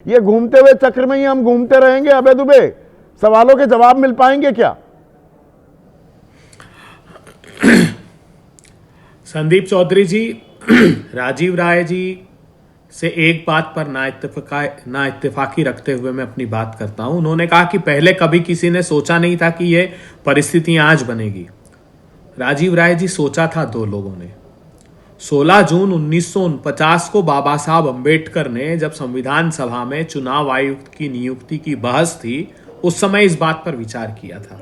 ये घूमते हुए चक्र में ही हम घूमते रहेंगे अबे दुबे? सवालों के जवाब मिल पाएंगे क्या? संदीप चौधरी जी, राजीव राय जी से एक बात पर ना इत्तेफाकी रखते हुए मैं अपनी बात करता हूं। उन्होंने कहा कि पहले कभी किसी ने सोचा नहीं था कि यह परिस्थितियां आज बनेगी। राजीव राय जी, सोचा था दो लोगों ने। 16 जून 1949 को बाबा साहब अंबेडकर ने जब संविधान सभा में चुनाव आयुक्त की नियुक्ति की बहस थी, उस समय इस बात पर विचार किया था।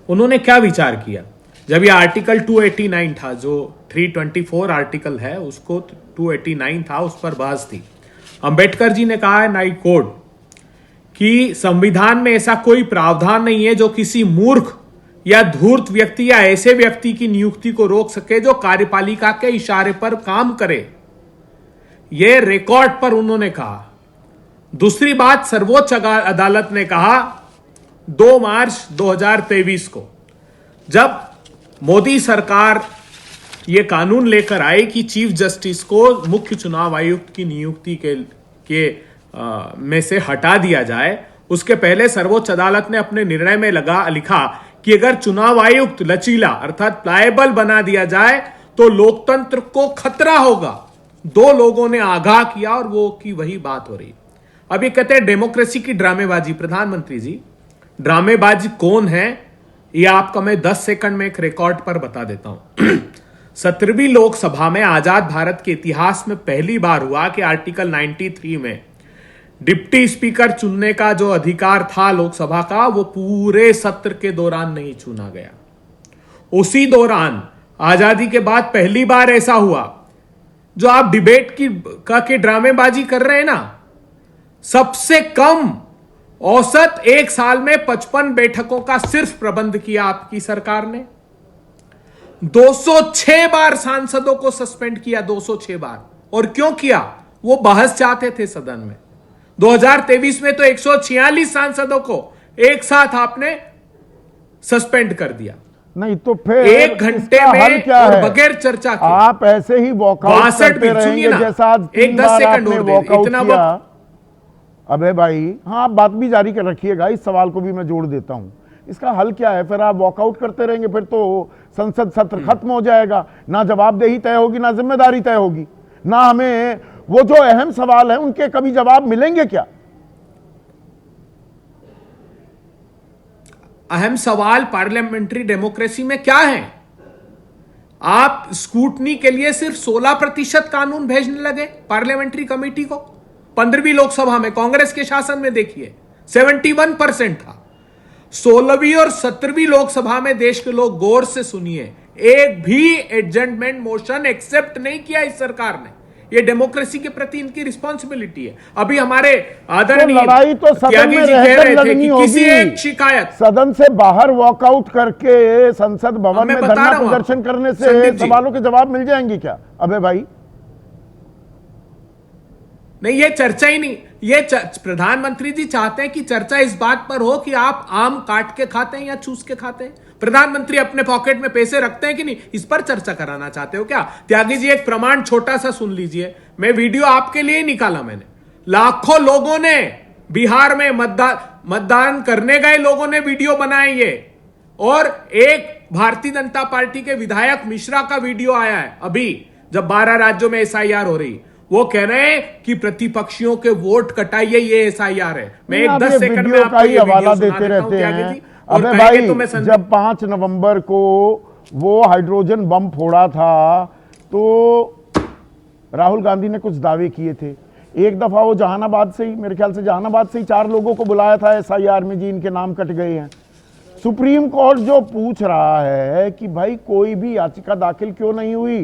उन्होंने क्या विचार किया? जब ये आर्टिकल 289 था, जो 324 आर्टिकल है, उसको 289 था, उस पर बहस थी। अंबेडकर जी ने कहा है नाई कोड कि संविधान में ऐसा कोई प्रावधान नहीं है जो किसी मूर्ख या धूर्त व्यक्ति या ऐसे व्यक्ति की नियुक्ति को रोक सके जो कार्यपालिका के इशारे पर काम करे। यह रिकॉर्ड पर उन्होंने कहा। दूसरी बात, सर्वोच्च अदालत ने कहा 2 मार्च 2023 को, जब मोदी सरकार ये कानून लेकर आई कि चीफ जस्टिस को मुख्य चुनाव आयुक्त की नियुक्ति में से हटा दिया जाए, उसके पहले सर्वोच्च अदालत ने अपने निर्णय में लिखा कि अगर चुनाव आयुक्त लचीला अर्थात प्लायबल बना दिया जाए तो लोकतंत्र को खतरा होगा। 2 लोगों ने आगाह किया और वो की वही बात हो रही। अब ये कहते हैं डेमोक्रेसी की ड्रामेबाजी। प्रधानमंत्री जी, ड्रामेबाजी कौन है ये आपका मैं 10 सेकंड में एक रिकॉर्ड पर बता देता हूं। 17वीं लोकसभा में आजाद भारत के इतिहास में पहली बार हुआ कि आर्टिकल 93 में डिप्टी स्पीकर चुनने का जो अधिकार था लोकसभा का, वो पूरे सत्र के दौरान नहीं चुना गया। उसी दौरान आजादी के बाद पहली बार ऐसा हुआ, जो आप डिबेट की ड्रामेबाजी कर रहे हैं ना, सबसे कम औसत एक साल में 55 बैठकों का सिर्फ प्रबंध किया आपकी सरकार ने। 206 बार सांसदों को सस्पेंड किया, 206 बार। और क्यों किया? वो बहस चाहते थे सदन में। 2023 में तो 146 सांसदों को एक साथ आपने सस्पेंड कर दिया। नहीं तो फिर 1 घंटे में क्या और है? बगैर चर्चा के आप ऐसे ही वॉकआउट करते रहेंगे जैसा आज 10 सेकंड वॉकआउट किया। अबे भाई, हाँ, आप बात भी जारी कर रखिएगा, इस सवाल को भी मैं जोड़ देता हूं। इसका हल क्या है? फिर आप वॉकआउट करते रहेंगे, फिर तो संसद सत्र खत्म हो जाएगा। ना जवाबदेही तय होगी, ना जिम्मेदारी तय होगी, ना हमें वो जो अहम सवाल है उनके कभी जवाब मिलेंगे क्या? अहम सवाल पार्लियामेंट्री डेमोक्रेसी में क्या है? आप स्क्रूटनी के लिए सिर्फ 16% कानून भेजने लगे पार्लियामेंट्री कमेटी को। 15वीं लोकसभा में कांग्रेस के शासन में देखिए 71% था। 16वीं और 17वीं लोकसभा में देश के लोग गौर से सुनिए, एक भी एडजमेंट मोशन एक्सेप्ट नहीं किया इस सरकार ने। ये डेमोक्रेसी के प्रति इनकी रिस्पॉन्सिबिलिटी है। अभी हमारे आदरणीय लड़ाई तो सदन में रहकर लड़नी होगी। किसी एक शिकायत सदन से बाहर वॉकआउट करके संसद भवन में धरना प्रदर्शन करने से सवालों के जवाब मिल जाएंगे क्या? अबे भाई, नहीं, ये चर्चा ही नहीं। ये प्रधानमंत्री जी चाहते हैं कि चर्चा इस बात पर हो कि आप आम काट के खाते हैं या चूस के खाते हैं। प्रधानमंत्री अपने पॉकेट में पैसे रखते हैं कि नहीं, इस पर चर्चा कराना चाहते हो क्या? त्यागी जी, एक प्रमाण छोटा सा सुन लीजिए। मैं वीडियो आपके लिए निकाला मैंने। लाखों लोगों ने बिहार में मतदान करने गए लोगों ने वीडियो बनाए ये, और एक भारतीय जनता पार्टी के विधायक मिश्रा का वीडियो आया है अभी, जब 12 राज्यों में SIR हो रही। वो कह रहे हैं कि प्रतिपक्षियों के वोट कटाइए, ये SIR है। मैं एक 10 सेकंड में आपको ये हवाला देते रहते हैं। अबे भाई, जब 5 नवंबर को वो हाइड्रोजन बम फोड़ा था तो राहुल गांधी ने कुछ दावे किए थे। एक दफा वो जहानाबाद से ही, मेरे ख्याल से जहानाबाद से ही 4 लोगों को बुलाया था SIR में, जी इनके नाम कट गए हैं। सुप्रीम कोर्ट जो पूछ रहा है कि भाई कोई भी याचिका दाखिल क्यों नहीं हुई,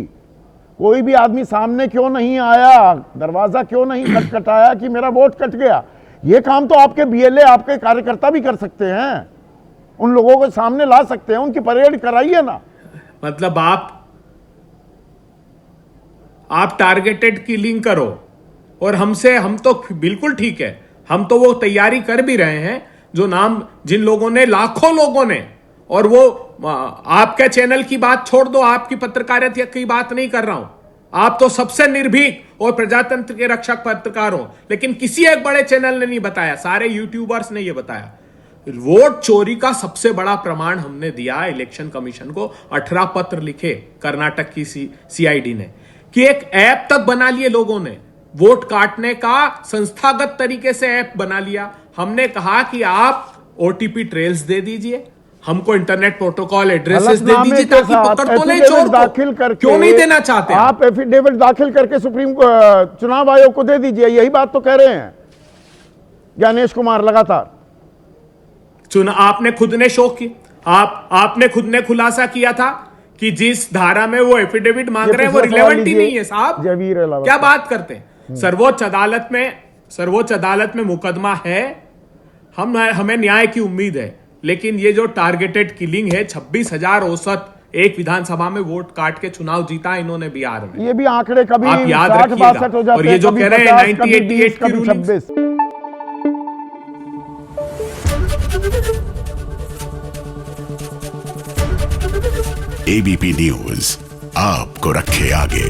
कोई भी आदमी सामने क्यों नहीं आया, दरवाजा क्यों नहीं खटखटाया कि मेरा वोट कट गया। ये काम तो आपके BLA, आपके कार्यकर्ता भी कर सकते हैं, उन लोगों को सामने ला सकते हैं, उनकी परेड कराइए ना। मतलब आप टारगेटेड किलिंग करो, और हम तो बिल्कुल ठीक है, हम तो वो तैयारी कर भी रहे हैं। जो नाम जिन लोगों ने, लाखों लोगों ने, और वो आपके चैनल की बात छोड़ दो, आपकी पत्रकारिता की बात नहीं कर रहा हूं, आप तो सबसे निर्भीक और प्रजातंत्र के रक्षक पत्रकार हो, लेकिन किसी एक बड़े चैनल ने नहीं बताया, सारे यूट्यूबर्स ने यह बताया। वोट चोरी का सबसे बड़ा प्रमाण हमने दिया इलेक्शन कमीशन को, 18 पत्र लिखे कर्नाटक की सीआईडी ने, कि एक ऐप तक बना लिए लोगों ने, वोट काटने का संस्थागत तरीके से ऐप बना लिया। हमने कहा कि आप ओटीपी ट्रेल्स दे दीजिए, हमको इंटरनेट प्रोटोकॉल एड्रेसेस दे दीजिए ताकि पकड़ तो ले चोर दाखिल को। क्यों नहीं देना चाहते आप एफिडेविट दाखिल करके सुप्रीम चुनाव आयोग को दे दीजिए, यही बात तो कह रहे हैं ज्ञानेश कुमार लगातार। आपने खुद ने शो किया, आपने खुद ने खुलासा किया था कि जिस धारा में वो एफिडेविट मांग रहे हैं वो रिलेवेंट ही नहीं है साहब, क्या बात करते हैं। सर्वोच्च अदालत में मुकदमा है, हमें न्याय की उम्मीद है, लेकिन ये जो टारगेटेड किलिंग है, 26,000 औसत एक विधानसभा में वोट काट के चुनाव जीता इन्होंने बिहार में। ये भी आंकड़े कभी आप याद 60-62 हो जाते हैं, और ये जो कह रहे हैं 1988 की रूलिंग, 26। एबीपी न्यूज आपको रखे आगे।